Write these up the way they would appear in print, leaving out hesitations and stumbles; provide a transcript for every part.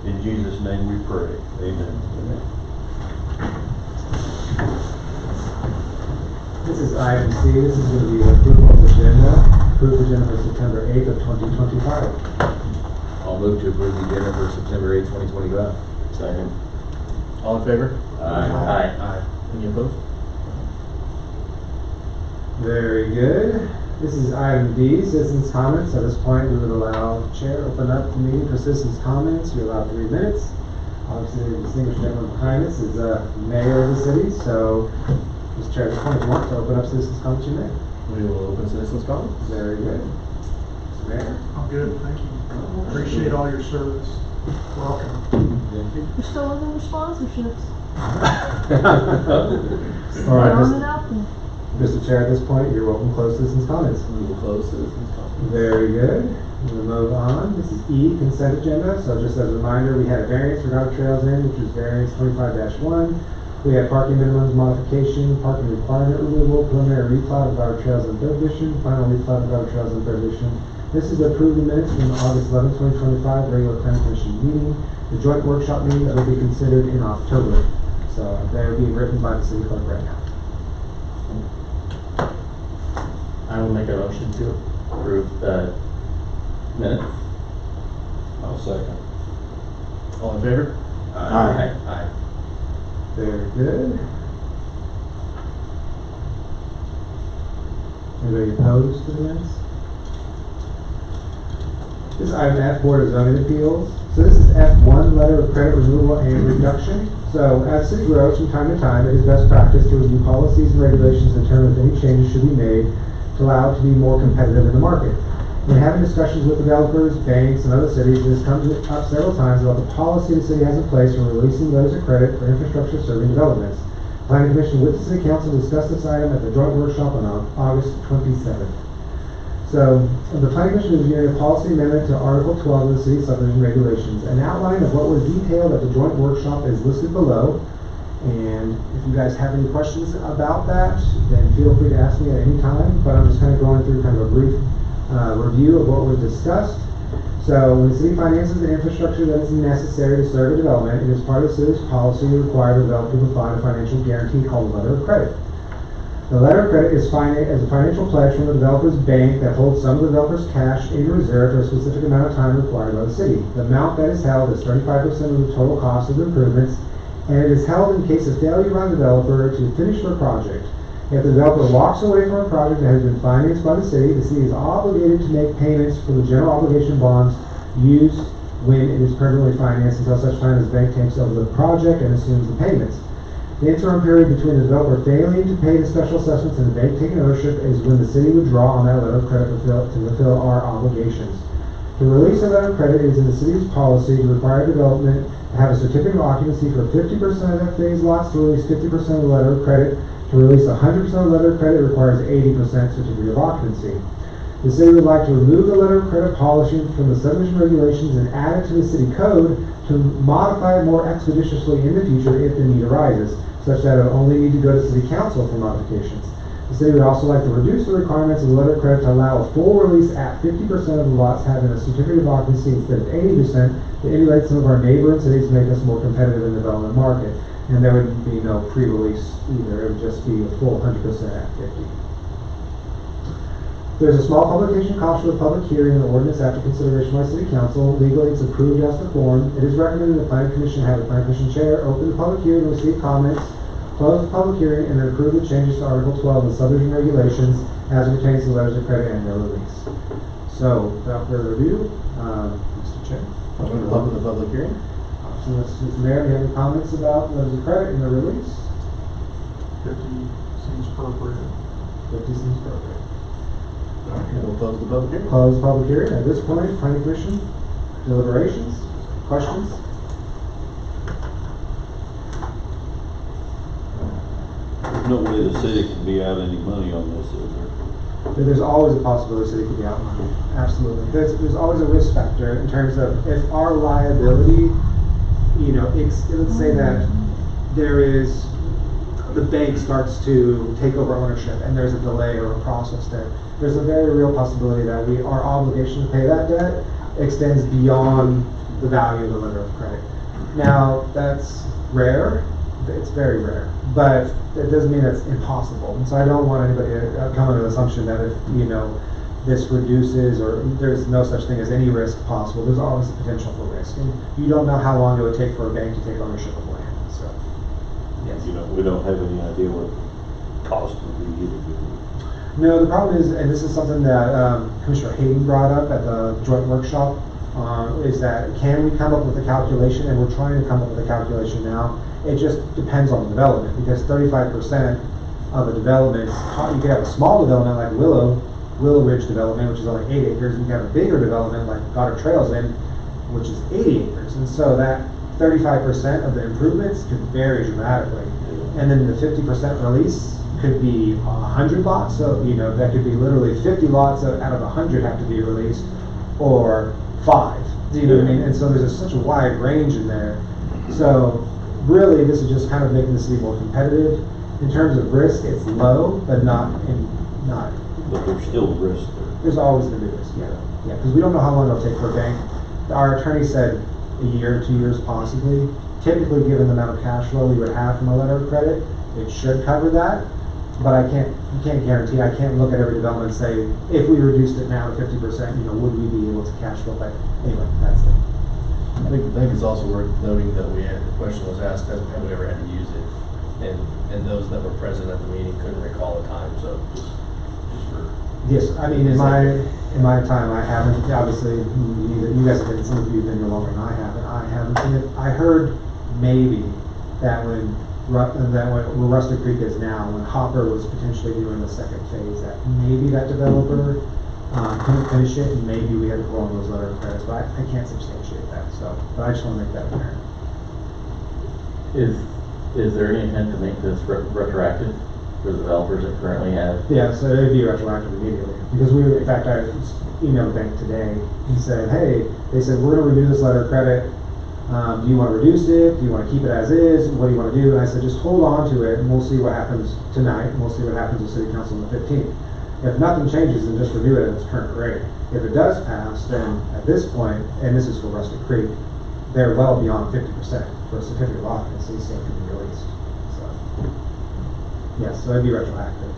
In Jesus' name we pray. Amen. This is item C. This is going to be approval of agenda. Approved agenda for September 8th of 2025. I'll move to approve the agenda for September 8th, 2025. Second. All in favor? Aye. Any opposed? Very good. This is item D, citizens' comments. At this point, we would allow the chair to open up the meeting for citizens' comments. You're allowed 3 minutes. Obviously, the distinguished gentleman behind us is the mayor of the city, so Mr. Chair, at this point, if you want to open up citizens' comments, you may. We will open citizens' comments. Very good. Mr. Mayor? I'm good, thank you. Appreciate all your service. Welcome. We're still looking for sponsorships. All right, Throwing it out there. Mr. Chair, at this point, you're welcome to close citizens' comments. We will close citizens' comments. Very good. We'll move on. This is E, consent agenda. So just as a reminder, we had a variance for Goddard Trails Inn, which was variance 25-1. We had parking minimums modification, parking requirement removal, preliminary replat of Goddard Trails in 3rd edition, final replat of Goddard Trails in 3rd edition. This is approved minutes from the August 11, 2025 regular planning commission meeting. The joint workshop meeting that will be considered in October. So they're being written by the city clerk right now. I will make a motion to approve the minutes. I'll second. All in favor? Aye. Very good. Anybody opposed to the minutes? This is item F, Board of Zoning Appeals. So this is F1, letter of credit removal and reduction. So as city grows from time to time, it is best practice to review policies and regulations to determine if any changes should be made to allow it to be more competitive in the market. When having discussions with developers, banks, and other cities, it has come up several times about the policy the city has in place for releasing letters of credit for infrastructure serving developments. The Planning Commission with the City Council discussed this item at the joint workshop on August 27th. So, the Planning Commission is reviewing a policy amendment to Article 12 of the City Subdivision Regulations. An outline of what was detailed at the joint workshop is listed below. And if you guys have any questions about that, then feel free to ask me at any time. But I'm just kind of going through kind of a brief review of what was discussed. So, when the city finances the infrastructure that is necessary to serve a development, it is part of the city's policy to require the developer to provide a financial guarantee called a letter of credit. The letter of credit is financed as a financial pledge from the developer's bank that holds some of the developer's cash in reserve for a specific amount of time required by the city. The amount that is held is 35% of the total cost of the improvements, and it is held in case of failure by the developer to finish their project. If the developer walks away from a project that has been financed by the city is obligated to make payments for the general obligation bonds used when it is permanently financed until such time as the bank takes over the project and assumes the payments. The interim period between the developer failing to pay the special assessments and the bank taking ownership is when the city would draw on that letter of credit to fulfill our obligations. To release a letter of credit is in the city's policy to require development to have a certificate of occupancy for 50% of that phase lots to release 50% of the letter of credit. To release 100% of the letter of credit requires 80% certificate of occupancy. The city would like to remove the letter of credit policy from the subdivision regulations and add it to the city code to modify it more expeditiously in the future if the need arises, such that it will only need to go to city council for modifications. The city would also like to reduce the requirements of the letter of credit to allow a full release at 50% of the lots having a certificate of occupancy instead of 80% to emulate some of our neighboring cities to make us more competitive in the development market. And there would be no pre-release either. It would just be a full 100% at 50. There's a small publication cost for the public hearing and the ordinance after consideration by City Council. Legally, it's approved as to form. It is recommended the Planning Commission have the Planning Commission chair open the public hearing and receive comments, close the public hearing, and then approve the changes to Article 12 of the subdivision regulations as it pertains to letters of credit and their release. So, without further ado, Mr. Chair. Open the public hearing. So, Mr. Mayor, do you have any comments about letters of credit and their release? 50 seems appropriate. 50 seems appropriate. Okay, we'll close the public hearing. Close public hearing. At this point, Planning Commission, deliberations, questions? There's no way the city can be out any money on this, is there? There's always a possibility the city could be out money. Absolutely. There's always a risk factor in terms of if our liability, let's say that there is, the bank starts to take over ownership and there's a delay or a process there. There's a very real possibility that our obligation to pay that debt extends beyond the value of the letter of credit. Now, that's rare, it's very rare, but it doesn't mean it's impossible. And so I don't want anybody to come with an assumption that if, this reduces, or there's no such thing as any risk possible, there's always the potential for risk. And you don't know how long it would take for a bank to take ownership of land, so, yes. We don't have any idea what the cost would be either, do we? No, the problem is, and this is something that Commissioner Hayden brought up at the joint workshop, is that can we come up with a calculation, and we're trying to come up with a calculation now. It just depends on the development, because 35% of a development, you could have a small development like Willow Ridge development, which is only 8 acres, and you can have a bigger development like Goddard Trails Inn, which is 80 acres. And so that 35% of the improvements could vary dramatically. And then the 50% release could be 100 lots, so that could be literally 50 lots out of 100 have to be released, or 5. Do you know what I mean? And so there's such a wide range in there. So really, this is just kind of making the city more competitive. In terms of risk, it's low, but not. But there's still risk there. There's always going to be risk, yeah, because we don't know how long it'll take for a bank. Our attorney said a year, 2 years possibly. Typically, given the amount of cash flow we would have from a letter of credit, it should cover that. But you can't guarantee. I can't look at every development and say, if we reduced it now to 50%, would we be able to cash flow? But anyway, that's it. I think it's also worth noting that the question was asked, have we ever had to use it? And those that were present at the meeting couldn't recall a time, so just for. Yes, I mean, in my time, I haven't, obviously, you guys have been, some of you have been here longer than I haven't seen it. I heard maybe that where Rustic Creek is now, when Hopper was potentially doing the second phase, that maybe that developer couldn't finish it, and maybe we had to pull on those letter of credits, but I can't substantiate that, but I just want to make that apparent. Is there any intent to make this retroactive for the developers that currently have? Yeah, so it'd be retroactive immediately, because in fact, I emailed the bank today, he said, hey, they said, we're gonna renew this letter of credit, do you want to reduce it, do you want to keep it as is, what do you want to do? And I said, just hold on to it, and we'll see what happens tonight, and we'll see what happens with City Council on the 15th. If nothing changes, then just renew it at its current rate. If it does pass, then at this point, and this is for Rustic Creek, they're well beyond 50% for a certificate of occupancy, so it can be released. So, yes, so it'd be retroactive.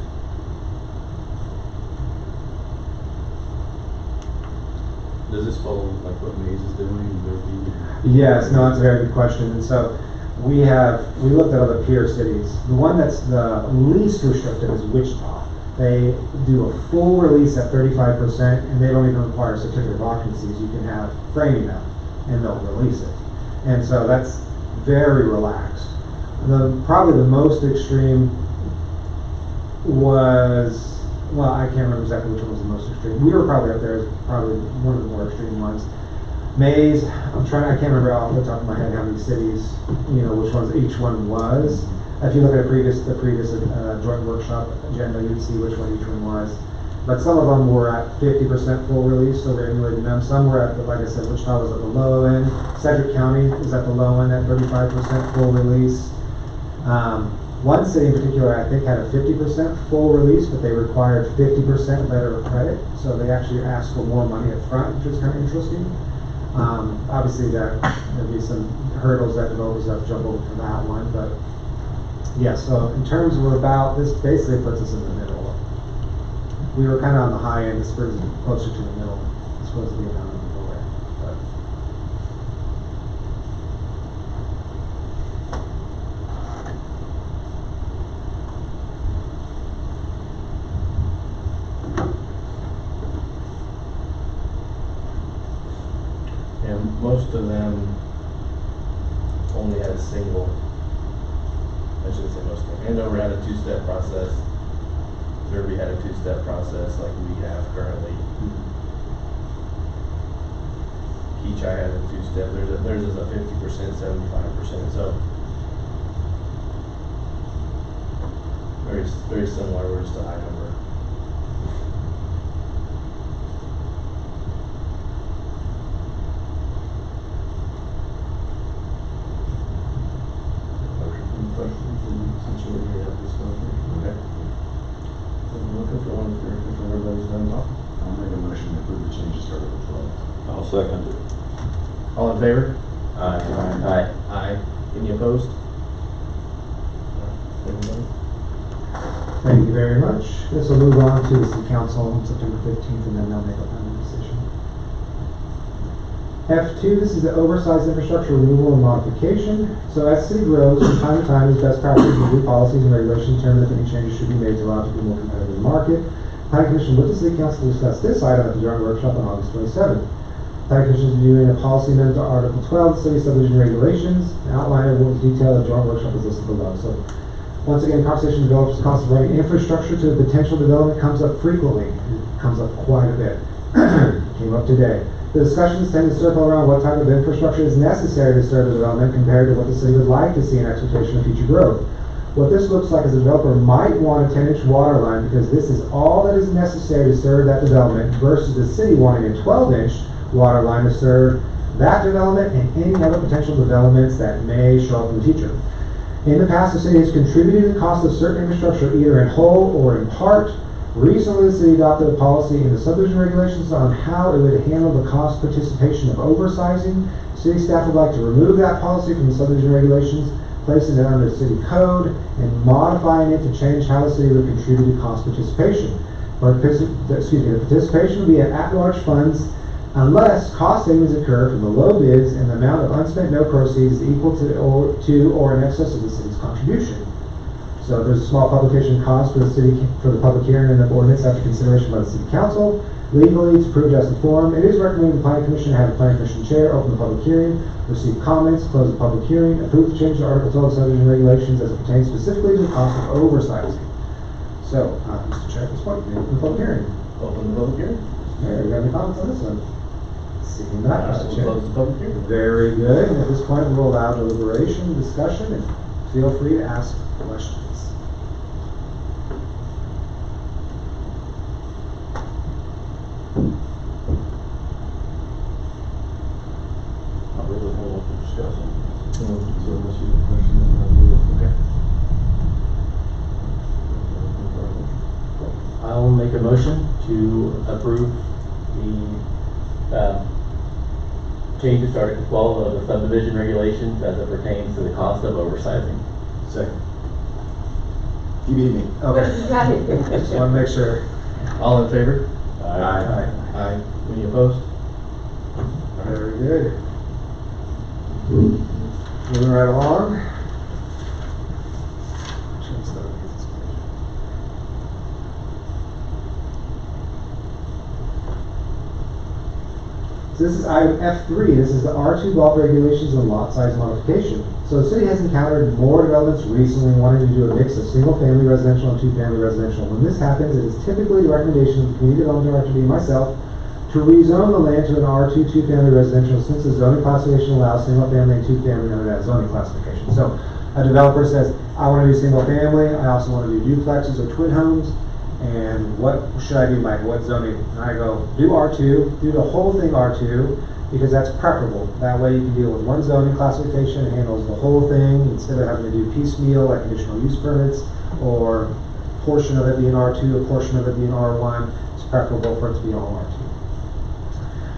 Does this follow like what Maze is doing? Yes, no, that's a very good question. And so we looked at other peer cities. The one that's the least restrictive is Wichita. They do a full release at 35%, and they don't even require a certificate of occupancy. You can have framing up, and they'll release it. And so that's very relaxed. Probably the most extreme was, well, I can't remember exactly which one was the most extreme. We were probably up there as probably one of the more extreme ones. Maze, I can't remember off the top of my head how many cities, which ones each one was. If you look at the previous joint workshop agenda, you'd see which one each one was. But some of them were at 50% full release, so we're emulating them. Some were at, like I said, Wichita was at the low end. Cedric County is at the low end at 35% full release. One city in particular, I think, had a 50% full release, but they required 50% letter of credit. So they actually asked for more money up front, which is kind of interesting. Obviously, there'd be some hurdles that developers have to jump over for that one, but yeah, so in terms of this basically puts us in the middle. We were kind of on the high end, this brings it closer to the middle. This was the amount of the lower. And most of them only had a single, I shouldn't say most of them. Andover had a two-step process. Derby had a two-step process like we have currently. Keachai has a two-step. Theirs is a 50%, 75%. So very similar. We're just a high number. Any questions? Since you're here at this moment. Okay. I'm looking for one if everybody's done talking. I'll make a motion to approve the changes to Article 12. I'll second it. All in favor? Aye. Aye. Any opposed? Thank you very much. This will move on to the city council on September 15th, and then they'll make a final decision. F2, this is the oversized infrastructure removal and modification. So as city grows, from time to time, it's best practice to review policies and regulations, determine if any changes should be made to allow it to be more competitive in the market. Planning Commission with the city council to discuss this item at the joint workshop on August 27th. Planning Commission is reviewing a policy amendment to Article 12, City Subdivision Regulations. The outline of what detail the joint workshop is listed below. So once again, conversation develops the cost of running infrastructure to a potential development comes up frequently. It comes up quite a bit. Came up today. The discussions tend to circle around what type of infrastructure is necessary to serve the development compared to what the city would like to see in expectation of future growth. What this looks like is a developer might want a 10-inch water line because this is all that is necessary to serve that development versus the city wanting a 12-inch water line to serve that development and any other potential developments that may show up in the future. In the past, the city has contributed to the cost of certain infrastructure either in whole or in part. Recently, the city adopted a policy in the subdivision regulations on how it would handle the cost participation of oversizing. City staff would like to remove that policy from the subdivision regulations, placing it under city code, and modifying it to change how the city would contribute to cost participation. The participation would be at-large funds unless cost savings occur from the low bids and the amount of unspent no proceeds is equal to or in excess of the city's contribution. So there's a small publication cost for the city for the public hearing and the ordinance after consideration by the city council. Legally, it's approved as the form. It is recommended the planning commission have the planning commission chair open the public hearing, receive comments, close the public hearing, approve the change to Article 12 subdivision regulations as it pertains specifically to the cost of oversizing. So, Mr. Chair, at this point, we open the public hearing. Open the public hearing. There, you got any comments on this one? Seeing that, Mr. We'll Chair. close the public hearing. Very good. And at this point, we'll allow deliberation, discussion, and feel free to ask questions. Not really know what to discuss on this. So unless you have a question, then I'll do it. Okay. I'll make a motion to approve the changes to Article 12 of the subdivision regulations as it pertains to the cost of oversizing. Second. You beat me. Okay. Got it. Just want to make sure. All in favor? Aye. Aye. Any opposed? Very good. Moving right along. So this is item F3. This is the R2 bulk regulations and lot size modification. So the city has encountered more developments recently wanting to do a mix of single-family residential and two-family residential. When this happens, it is typically the recommendation of the community development director, being myself, to rezone the land to an R2 two-family residential since the zoning classification allows single-family and two-family under that zoning classification. So a developer says, I want to do single-family, I also want to do duplexes or twin homes, and what should I do, Mike? What zoning? And I go, do R2, do the whole thing R2, because that's preferable. That way you can deal with one zoning classification, it handles the whole thing, instead of having to do piecemeal, like conditional use permits, or a portion of it being R2, a portion of it being R1. It's preferable for it to be all R2.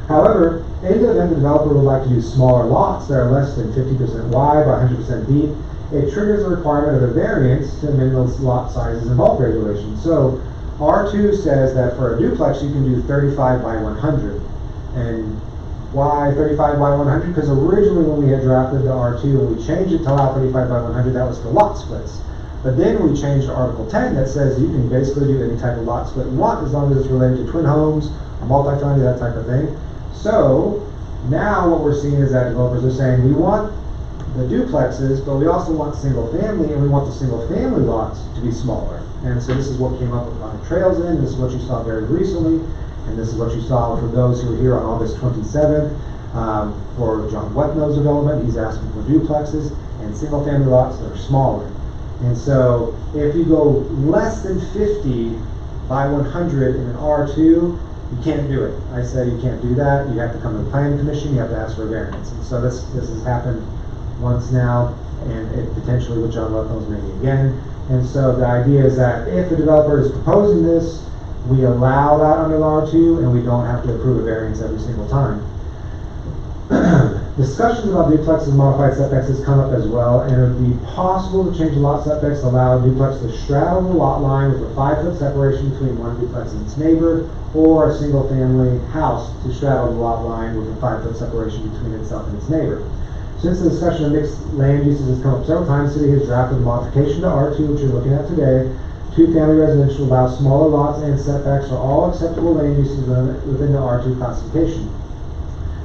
However, in the event the developer would like to do smaller lots that are less than 50% wide by 100% deep, it triggers the requirement of a variance to amend those lot sizes and bulk regulations. So R2 says that for a duplex you can do 35 by 100. And why 35 by 100? Because originally when we had drafted the R2 and we changed it to allow 35 by 100, that was for lot splits. But then we changed to Article 10 that says you can basically do any type of lot split you want as long as it's related to twin homes, multifamily, that type of thing. So now what we're seeing is that developers are saying we want the duplexes, but we also want single family, and we want the single family lots to be smaller. And so this is what came up with Mountain Trails Inn. This is what you saw very recently, and this is what you saw for those who were here on August 27th for John Wetnow's development. He's asking for duplexes and single family lots that are smaller. And so if you go less than 50 by 100 in an R2, you can't do it. I say you can't do that. You have to come to the planning commission. You have to ask for a variance. And so this has happened once now, and it potentially with John Wetnow's maybe again. And so the idea is that if the developer is proposing this, we allow that under the R2, and we don't have to approve a variance every single time. Discussions about duplexes and modified setbacks has come up as well, and it would be possible to change the lot setbacks to allow a duplex to straddle the lot line with a 5-foot separation between one duplex and its neighbor, or a single-family house to straddle the lot line with a 5-foot separation between itself and its neighbor. Since the discussion of mixed land uses has come up several times, the city has drafted a modification to R2, which you're looking at today. Two-family residential allows smaller lots and setbacks for all acceptable land uses within the R2 classification.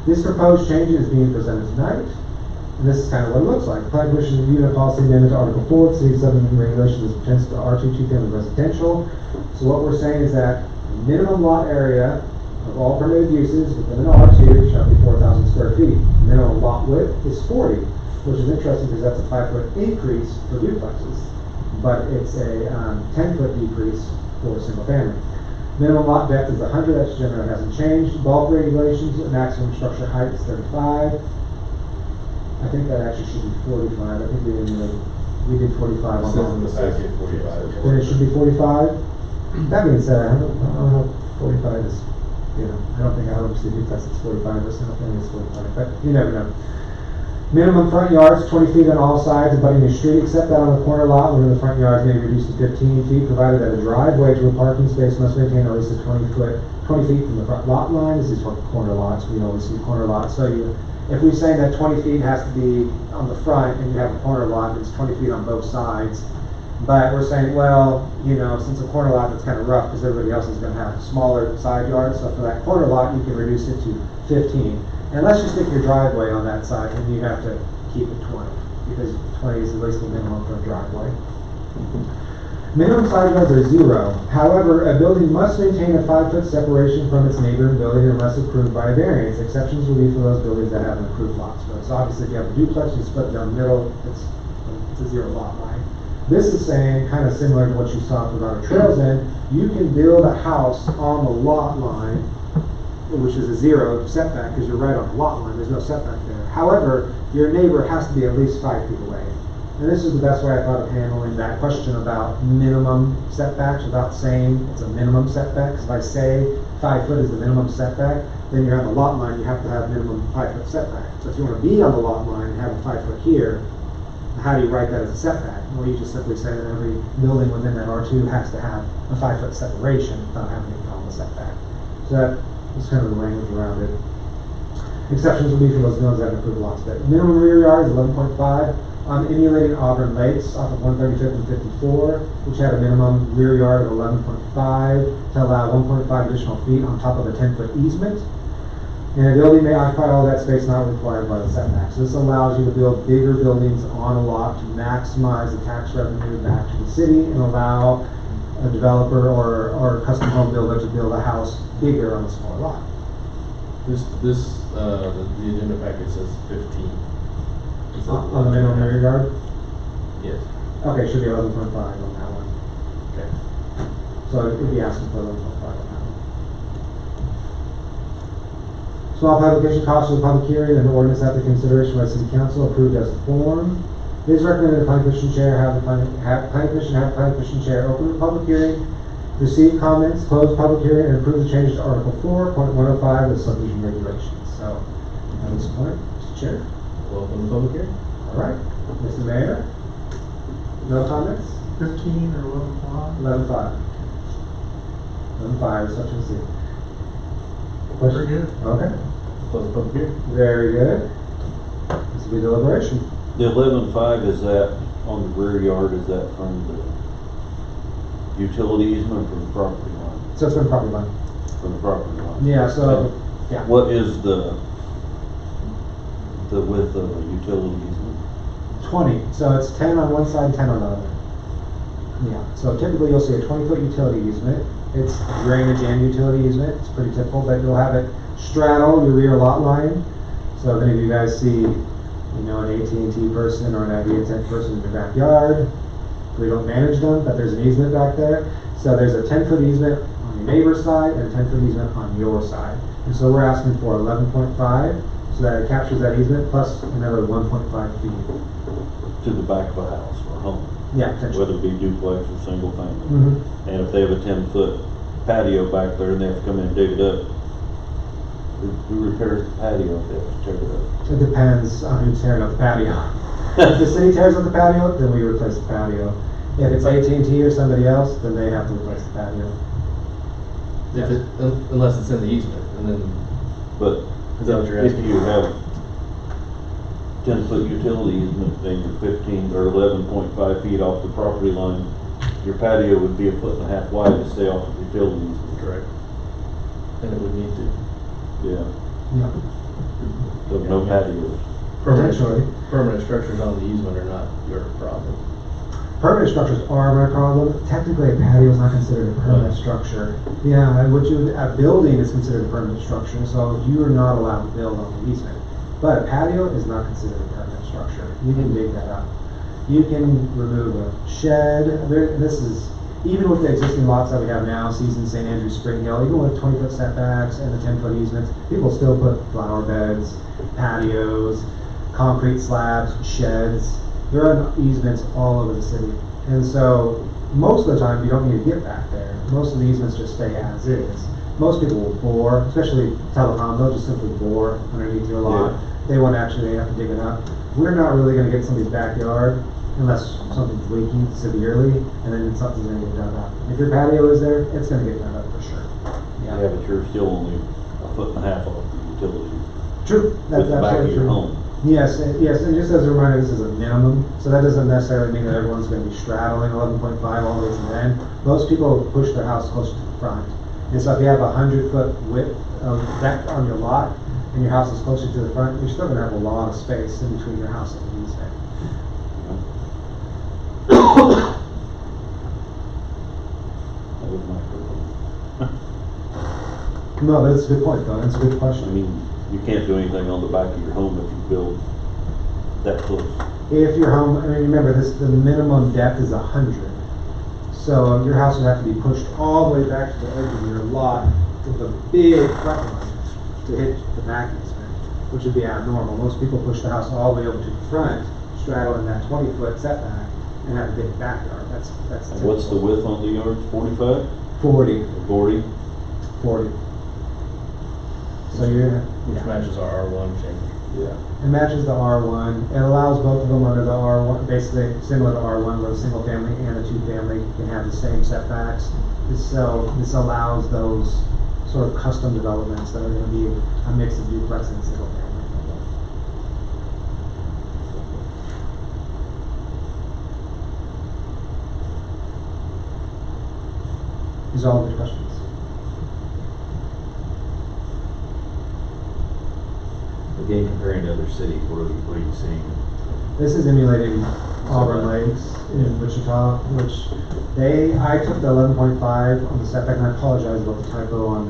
This proposed change is being presented tonight, and this is kind of what it looks like. Planning Commission reviewed a policy amendment to Article 4 of the City subdivision regulations as pertains to R2 two-family residential. So what we're saying is that the minimum lot area of all permitted uses within an R2 shall be 4,000 square feet. Minimum lot width is 40, which is interesting because that's a 5-foot increase for duplexes, but it's a 10-foot decrease for single family. Minimum lot depth is 100, that generally hasn't changed. Bulk regulations, maximum structure height is 35. I think that actually should be 45. I think we did 45 on Says in the that. packet 45. Then it should be 45. That being said, I don't know if 45 is, I don't think I would see duplex it's 45 or single family is 45, but you never know. Minimum front yards, 20 feet on all sides abutting the street, except that on the corner lot, where the front yards may be reduced to 15 feet, provided that a driveway to a parking space must maintain at least a 20 feet from the front lot line. This is for corner lots. We always see corner lots. So if we say that 20 feet has to be on the front and you have a corner lot, it's 20 feet on both sides. But we're saying, well, since a corner lot, that's kind of rough because everybody else is going to have smaller side yards. So for that corner lot, you can reduce it to 15. Unless you stick your driveway on that side, then you have to keep it 20, because 20 is at least the minimum for a driveway. Minimum side yards are 0. However, a building must maintain a 5-foot separation from its neighboring building unless approved by a variance. Exceptions will be for those buildings that have an approved lot split. So obviously if you have a duplex, you split down the middle, it's a 0 lot line. This is saying, kind of similar to what you saw for River Trails End, you can build a house on the lot line, which is a 0 setback because you're right on the lot line, there's no setback there. However, your neighbor has to be at least 5 feet away. And this is the best way I thought of handling that question about minimum setbacks without saying it's a minimum setback. Because if I say 5 foot is the minimum setback, then you're on the lot line, you have to have minimum 5-foot setback. So if you want to be on the lot line and have a 5 foot here, how do you write that as a setback? Well, you just simply say that every building within that R2 has to have a 5-foot separation without having to call a setback. So that is kind of the language around it. Exceptions will be for those buildings that have approved lot split. Minimum rear yard is 11.5. On emulating Auburn Lakes off of 135th and 54, which had a minimum rear yard of 11.5 to allow 1.5 additional feet on top of a 10-foot easement. And a building may occupy all that space not required by the setback. So this allows you to build bigger buildings on a lot to maximize the tax revenue back to the city and allow a developer or a custom home builder to build a house bigger on a smaller lot. The agenda packet says 15. On the minimum rear yard? Yes. Okay, should be 11.5 on that one. Okay. So it would be asking for 11.5 on that one. Small publication costs for the public hearing and ordinance after consideration by City Council approved as a form. It is recommended the Planning Commission Chair have the Planning Commission Chair open the public hearing, receive comments, close the public hearing, and approve the changes to Article 4.105 of the subdivision regulations. So at this point, Mr. Chair. Welcome to the public hearing. All right, Mr. Mayor, no comments? 15 or 11.5? 11.5. 11.5 is such a see. Very good. Okay, Close the public hearing. very good. This will be deliberation. The 11.5, is that on the rear yard, is that from the utility easement from the property line? So it's been property line. From the property line? Yeah, so, yeah. What is the width of a utility easement? 20, so it's 10 on one side, 10 on the other. Yeah, so typically you'll see a 20-foot utility easement. It's drainage and utility easement, it's pretty typical, but you'll have it straddle your rear lot line. So if any of you guys see, an AT&T person or an IDEA person in your backyard, we don't manage them, but there's an easement back there. So there's a 10-foot easement on your neighbor's side and a 10-foot easement on your side. And so we're asking for 11.5. So that it captures that easement plus another 1.5 feet. To the back of a house or home? Yeah, potentially. Whether it be duplex or single family? Mm-hmm. And if they have a 10-foot patio back there and they have to come in and dig it up, Who repairs the patio if they have to tear it up? It depends on who's tearing up the patio. If the city tears up the patio, then we replace the patio. If it's AT&T or somebody else, then they have to replace the patio. If it, unless it's in the easement, and then, But is that what you're if asking? you have 10-foot utility easement and you're 15 or 11.5 feet off the property line, your patio would be 1.5 feet wide to stay off the utility easement. correct. And it would need to. Yeah, Yeah. so no patios. Potentially. Permanent structures on the easement are not your problem. Permanent structures are my problem. Technically, a patio is not considered a permanent structure. Yeah, and a building is considered a permanent structure, so you are not allowed to build on the easement. But a patio is not considered a permanent structure. You can dig that up. You can remove a shed. This is, even with the existing lots that we have now, Season, St. Andrews, Spring Hill, even with 20-foot setbacks and the 10-foot easements, people still put flower beds, patios, concrete slabs, sheds. There are easements all over the city. And so, most of the time, you don't need to get back there. Most of the easements just stay as is. Most people will bore, especially telecom, they'll just simply bore underneath your lot. They won't actually have to dig it up. We're not really gonna get somebody's backyard unless something's leaking severely, and then something's gonna get dug up. If your patio is there, it's gonna get dug up for sure. Yeah, but you're still only 1.5 feet off the utilities. True, that's With the back of absolutely your true. home. Yes, and just as a reminder, this is a minimum, so that doesn't necessarily mean that everyone's gonna be straddling 11.5 all the way to the end. Most people push their house closer to the front. And so if you have a 100-foot width of deck on your lot, and your house is closer to the front, you're still gonna have a lot of space in between your house and the easement. That was my problem. No, but it's a good point, though, it's a good I question. mean, you can't do anything on the back of your home if you build that close. If your home, I mean, remember, the minimum depth is 100. So your house would have to be pushed all the way back to the edge of your lot with a big front line to hit the back easement, which would be abnormal. Most people push the house all the way over to the front, straddling that 20-foot setback, and have a big backyard. That's And what's the width on the yards, 45? 40. 40? 40. So you're, Which yeah. matches our R1 change. Yeah. It matches the R1. It allows both of them under the R1, basically similar to R1, where a single family and a two family can have the same setbacks. So this allows those sort of custom developments that are going to be a mix of duplex and single family. These are all good questions. Again, comparing to other cities, what are you seeing? This is emulating Auburn Lakes in Wichita, which I took the 11.5 on the setback, and I apologize about the typo on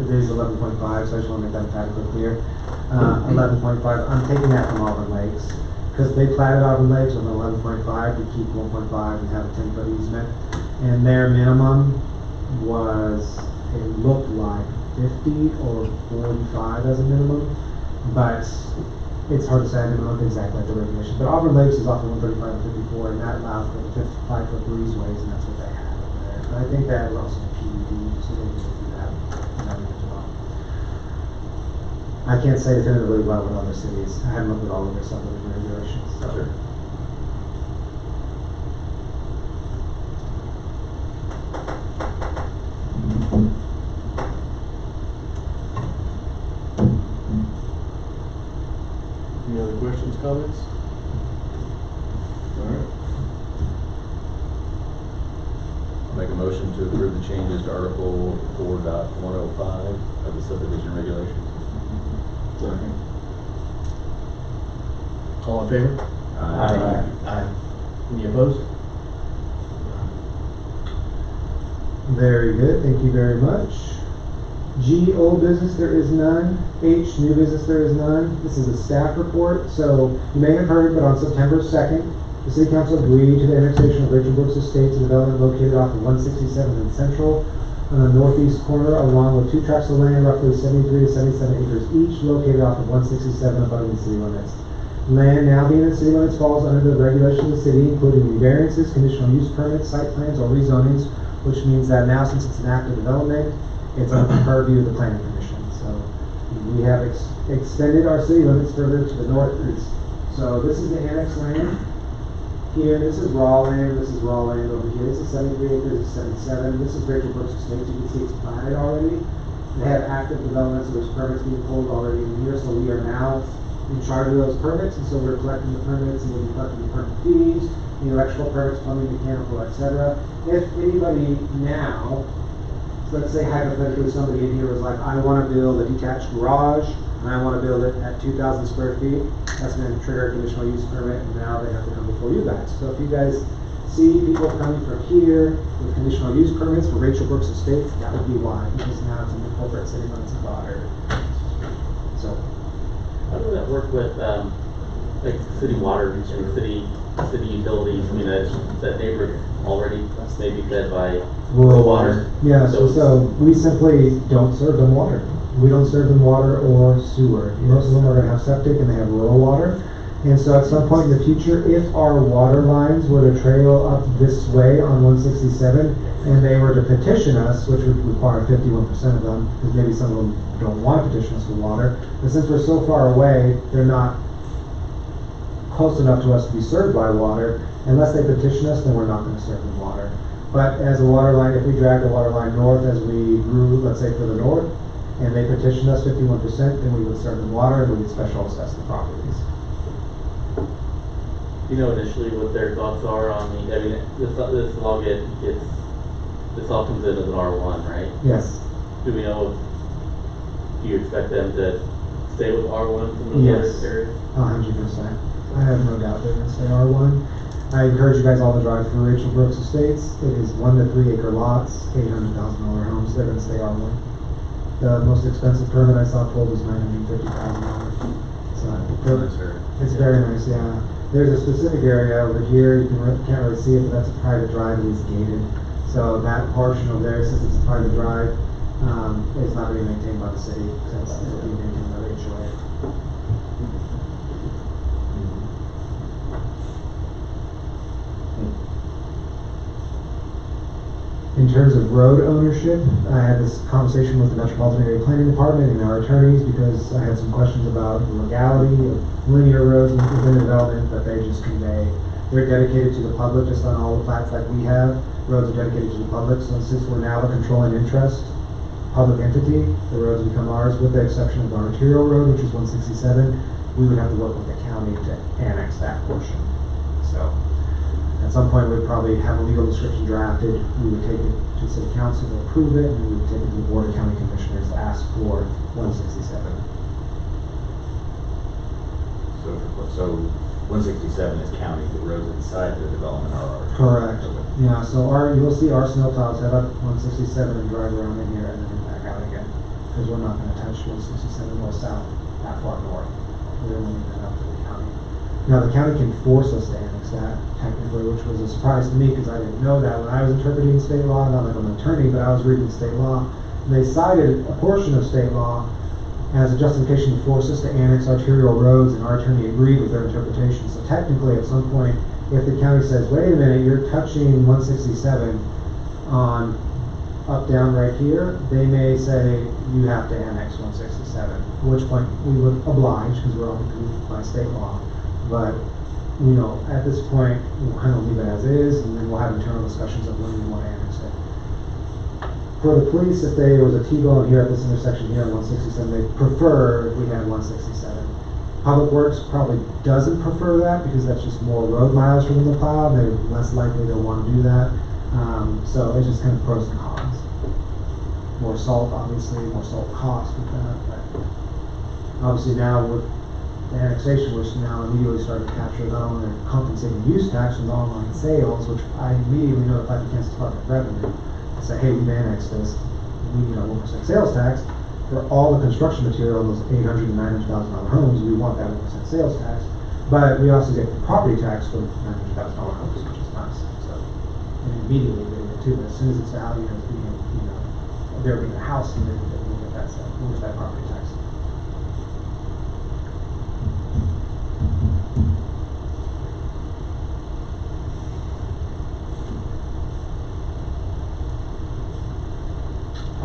it is 11.5, so I just want to make that emphatically clear. 11.5, I'm taking that from Auburn Lakes, because they platted Auburn Lakes with an 11.5 to keep 1.5 and have a 10-foot easement, and their minimum was, it looked like 50 or 45 as a minimum, but it's hard to say. I didn't look exactly at the regulation. But Auburn Lakes is off of 135 and 54, and that allows for 55-foot breezeways, and that's what they had over there. But I think that was also a PUD, so they did do that as well. I can't say definitively about what other cities. I haven't looked at all of their subdivision regulations. So. Sure. Any other questions, comments? Alright. I'll make a motion to approve the changes to Article 4.105 of the subdivision regulations. All in favor? Aye. Aye. Any opposed? Very good. Thank you very much. G, old business, there is none. H, new business, there is none. This is a staff report, so you may have heard, but on September 2nd, the City Council agreed to the annexation of Rachel Brooks Estates, a development located off of 167th and Central on the northeast corner, along with 2 tracts of land, roughly 73 to 77 acres each, located off of 167 abutting the city limits. Land now being in city limits falls under the regulations of the city, including variances, conditional use permits, site plans, or rezonings, which means that now, since it's an active development, it's under the purview of the planning commission. So We have extended our city limits further to the northeast. So this is the annex land. Here, this is raw land, this is raw land over here. This is 73 acres, this is 77. This is Rachel Brooks Estates. You can see it's platted already. They have active development, so there's permits being pulled already in here. So we are now in charge of those permits, and so we're collecting the permits, and we'll be collecting the permit fees, the electrical permits, plumbing, mechanical, etc. If anybody now, let's say hypothetically somebody in here was like, I want to build a detached garage, and I want to build it at 2,000 square feet, that's going to trigger a conditional use permit, and now they have to come before you guys. So if you guys see people coming from here with conditional use permits for Rachel Brooks Estates, that would be why, because now it's in the corporate city limits of Goddard. So, How does that work with, like, city water and city utilities? I mean, that neighborhood already maybe fed by rural water. Yeah, so we simply don't serve them water. We don't serve them water or sewer. Most of them are gonna have septic and they have rural water. And so at some point in the future, if our water lines were to trail up this way on 167, and they were to petition us, which would require 51% of them, because maybe some of them don't want to petition us for water, but since we're so far away, they're not close enough to us to be served by water. Unless they petition us, then we're not gonna serve them water. But as a water line, if we drag the water line north as we grew, let's say further north, and they petitioned us 51%, then we would serve them water and we would special assess the properties. You know initially what their thoughts are on the, I mean, this all this all comes in as an R1, right? Yes. Do we know, do you expect them to stay with R1 in those Yes. other areas? 100%. I have no doubt they're gonna stay R1. I encourage you guys all to drive through Rachel Brooks Estates. It is 1 to 3 acre lots, $800,000 homes. They're gonna stay R1. The most expensive permit I saw pulled was $950,000. So it's very nice, yeah. There's a specific area over here, you can't really see it, but that's a private drive and it's gated. So that portion over there, since it's a private drive, is not being maintained by the city, since it'll be maintained by the HOA. In terms of road ownership, I had this conversation with the Metropolitan Area Planning Department and our attorneys because I had some questions about the legality of linear roads within the development that they just convey. They're dedicated to the public, just on all the flats like we have. Roads are dedicated to the public, so since we're now the controlling interest public entity, the roads become ours with the exception of our arterial road, which is 167. We would have to work with the county to annex that portion. So at some point, we'd probably have a legal description drafted. We would take it to the city council to approve it, and we would take it to the board of county commissioners to ask for 167. So 167 is county, the roads inside the development are ours. Correct. Yeah, so you'll see our snow plows head up 167 and drive around in here and then back out again. Because we're not gonna touch 167 north south that far north. We're only leaving that up to the county. Now, the county can force us to annex that, technically, which was a surprise to me because I didn't know that when I was interpreting state law. Not that I'm an attorney, but I was reading state law. And they cited a portion of state law as a justification to force us to annex arterial roads, and our attorney agreed with their interpretation. So technically, at some point, if the county says, wait a minute, you're touching 167 on up, down, right here, they may say, you have to annex 167, at which point we would oblige, because we're all by state law. But, you know, at this point, we'll kind of leave it as is, and then we'll have internal discussions of when we want to annex it. For the police, if there was a T-bone here at this intersection here on 167, they prefer if we had 167. Public Works probably doesn't prefer that because that's just more road miles for them to plow. They're less likely to want to do that. So it's just kind of pros and cons. More salt, obviously, more salt cost with that. But obviously now with the annexation, which now immediately started to capture not only their compensating use tax from the online sales, which I immediately notified the Kansas Department of Revenue. I said, hey, we've annexed this. We need a 1% sales tax. For all the construction material, those $800,000 to $900,000 homes, we want that 1% sales tax. But we also get the property tax for $900,000 homes, which is nice. So, and immediately they get to it. As soon as it's valued as being, you know, there being a house, and then we'll get that set, we'll get that property tax.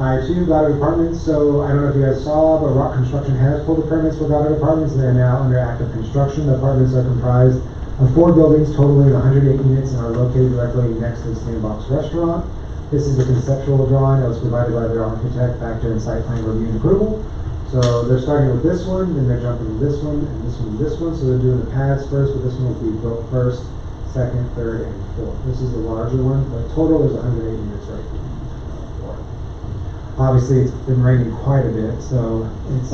I-2, Goddard Apartments, so I don't know if you guys saw, but Rock Construction has pulled the permits for Goddard Apartments, and they're now under active construction. The apartments are comprised of 4 buildings totaling 108 units and are located directly next to the Sandbox Restaurant. This is a conceptual drawing that was provided by their architect back during site plan review and approval. So they're starting with this one, then they're jumping to this one, and this one, and this one, so they're doing the pads first, but this one will be built first, second, third, and fourth. This is the larger one, but total is 108 units right here. Obviously, it's been raining quite a bit, so it's,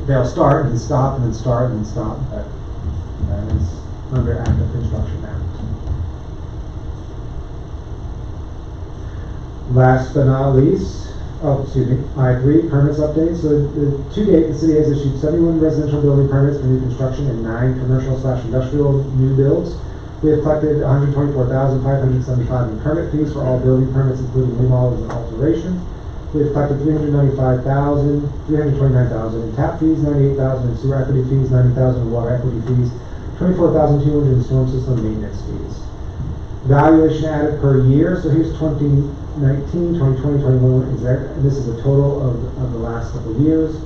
they'll start and then stop and then start and then stop, but that is under active construction now. Last but not least, I-3 permits update. So to date, the city has issued 71 residential building permits for new construction and 9 commercial/industrial new builds. We have collected $124,575 in permit fees for all building permits, including remodels and alterations. We have collected $329,000 in tap fees, $98,000 in sewer equity fees, $90,000 in water equity fees, $24,200 in storm system maintenance fees. Valuation added per year. So here's 2019, 2020, 21. This is a total of the last couple of years.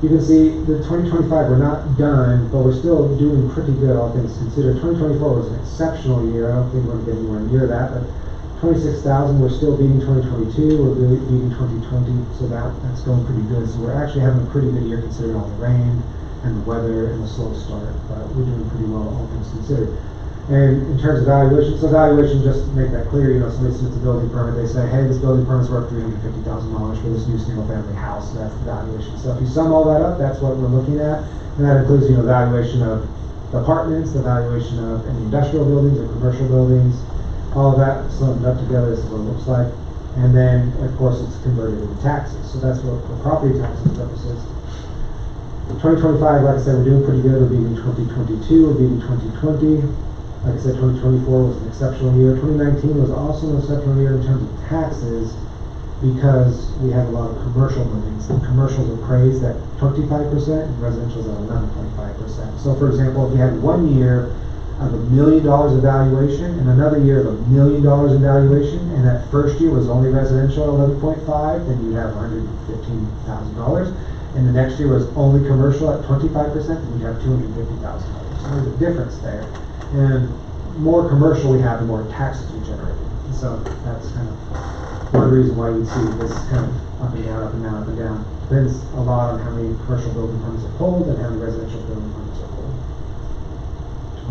You can see the 2025 we're not done, but we're still doing pretty good, all things considered. 2024 was an exceptional year. I don't think we're going to get anywhere near that, but 26,000, we're still beating 2022, we're beating 2020, so that's going pretty good. So we're actually having a pretty good year considering all the rain and the weather and the slow start, but we're doing pretty well, all things considered. And in terms of valuation, so valuation, just to make that clear, somebody submits a building permit, they say, hey, this building permit's worth $350,000 for this new single-family house, so that's the valuation. So if you sum all that up, that's what we're looking at, and that includes, valuation of apartments, the valuation of any industrial buildings or commercial buildings, all of that summed up together. This is what it looks like. And then, of course, it's converted into taxes. So that's what, for property taxes purposes. 2025, like I said, we're doing pretty good. We're beating 2022, we're beating 2020. Like I said, 2024 was an exceptional year. 2019 was also an exceptional year in terms of taxes because we have a lot of commercial buildings. And commercials are praised at 25% and residential is at 11.5%. So, for example, if you had 1 year of $1 million of valuation and another year of $1 million in valuation, and that first year was only residential 11.5, then you'd have $115,000. And the next year was only commercial at 25%, then you'd have $250,000. So there's a difference there. And more commercial we have, the more taxes we generate. And so that's kind of one reason why you see this kind of up and down, up and down, up and down. Depends a lot on how many commercial building permits are pulled and how many residential building permits are pulled.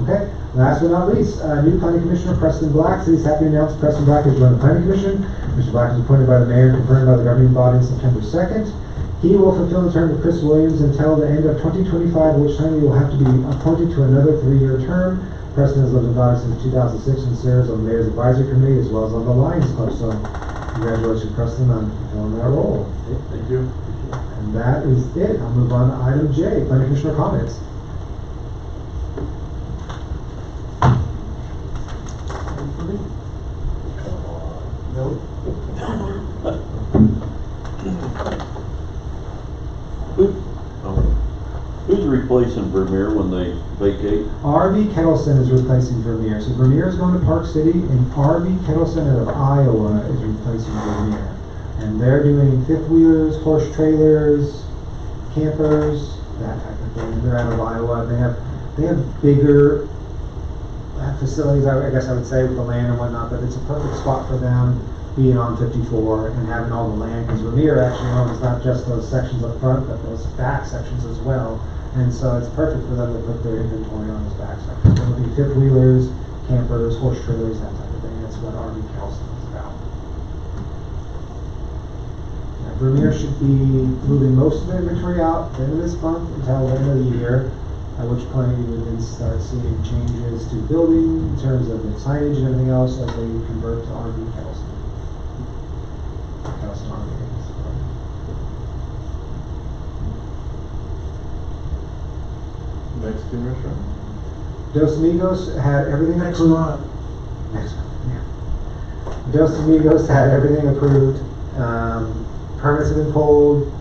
Okay, last but not least, new planning commissioner, Preston Black. City's happy to announce Preston Black has joined the planning commission. Mr. Black was appointed by the mayor and confirmed by the governing body on September 2nd. He will fulfill the term of Chris Williams until the end of 2025, which time he will have to be appointed to another 3-year term. Preston has lived in Goddard since 2006 and serves on the Mayor's Advisory Committee as well as on the Lions Club. So congratulations, Preston, on fulfilling that role. Thank you. And that is it. I'll move on to item J, planning commissioner comments. Who's replacing Vermeer when they vacate? RV Kettleson is replacing Vermeer. So Vermeer is going to Park City, and RV Kettleson out of Iowa is replacing Vermeer. And they're doing fifth wheelers, horse trailers, campers, that type of thing. They're out of Iowa. They have bigger facilities, I guess I would say, with the land and whatnot, but it's a perfect spot for them being on 54 and having all the land, because Vermeer actually owns not just those sections up front, but those back sections as well. And so it's perfect for them to put their inventory on those back sections. It'll be fifth wheelers, campers, horse trailers, that type of thing. That's what RV Kettleson is about. Yeah, Vermeer should be moving most of their inventory out at the end of this month until the end of the year, at which point you would then start seeing changes to building in terms of the signage and everything else as they convert to RV Kettleson. Mexican restaurant? Dos Amigos had everything Next approved. month. Next month, yeah. Dos Amigos had everything approved. Permits have been pulled.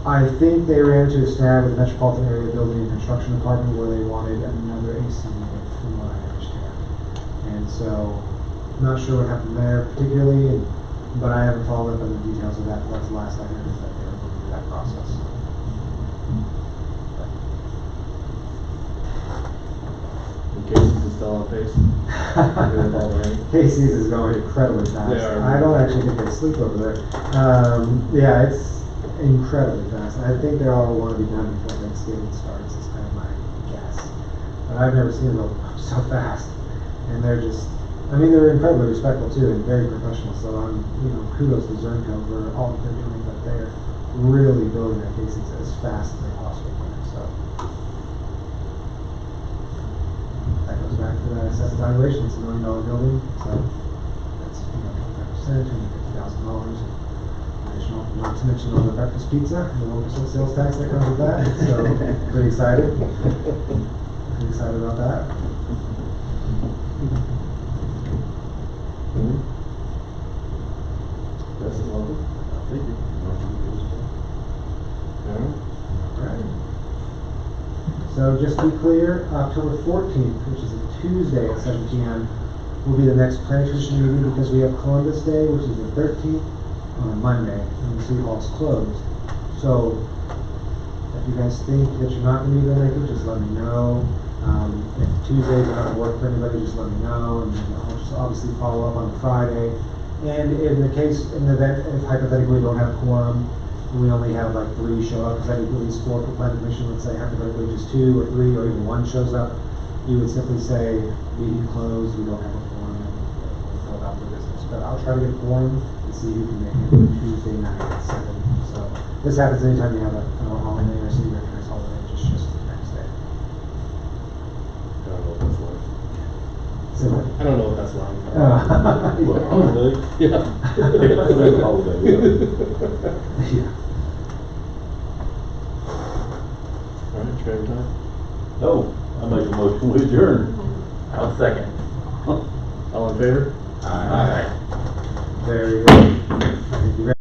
I think they ran into a snag with the Metropolitan Area Building and Construction Department where they wanted another AC unit, from what I understand. And so Not sure what happened there particularly, but I haven't followed up on the details of that. What's the last I heard is that they were going through that process. And Casey's is still on pace. Good with all the rain. Casey's is going incredibly fast. They are. I don't actually think they sleep over there. Yeah, it's incredibly fast. I think they all want to be done before Thanksgiving starts, is kind of my guess. But I've never seen them go so fast. And they're just, I mean, they're incredibly respectful too and very professional. So I'm, kudos to Zernco for all that they're doing, but they're really building their Casey's as fast as they possibly can. So that goes back to that assessed valuation. It's $1 million building, so that's 25%, $250,000 additional. Not to mention all the breakfast pizza and the 1% sales tax that comes with that. So pretty excited. Pretty excited about that. That's it, welcome. Thank you. Alright. Right. So just to be clear, October 14th, which is a Tuesday at 7 p.m., will be the next planning commission meeting because we have Columbus Day, which is the 13th, on a Monday, and the city hall's closed. So if you guys think that you're not going to be able to make it, just let me know. If Tuesdays are not going to work for anybody, just let me know, and then I'll just obviously follow up on the Friday. And in the event, if hypothetically we don't have quorum, we only have like 3 show up, because I think at least 4 for planning commission, let's say hypothetically just 2 or 3 or even 1 shows up, you would simply say, meeting closed, we don't have a quorum, and we'll go about the business. But I'll try to get a quorum and see who can make it Tuesday night at 7. So this happens anytime you have a holiday or city recognized holiday, just the next day. I don't know what that's like. So what? I don't know what that's like. What, holiday? Yeah. It's a holiday, yeah. Yeah. Alright, Trevor time. No, I make a motion we adjourn. I'll second. All in favor? Very good. Thank you very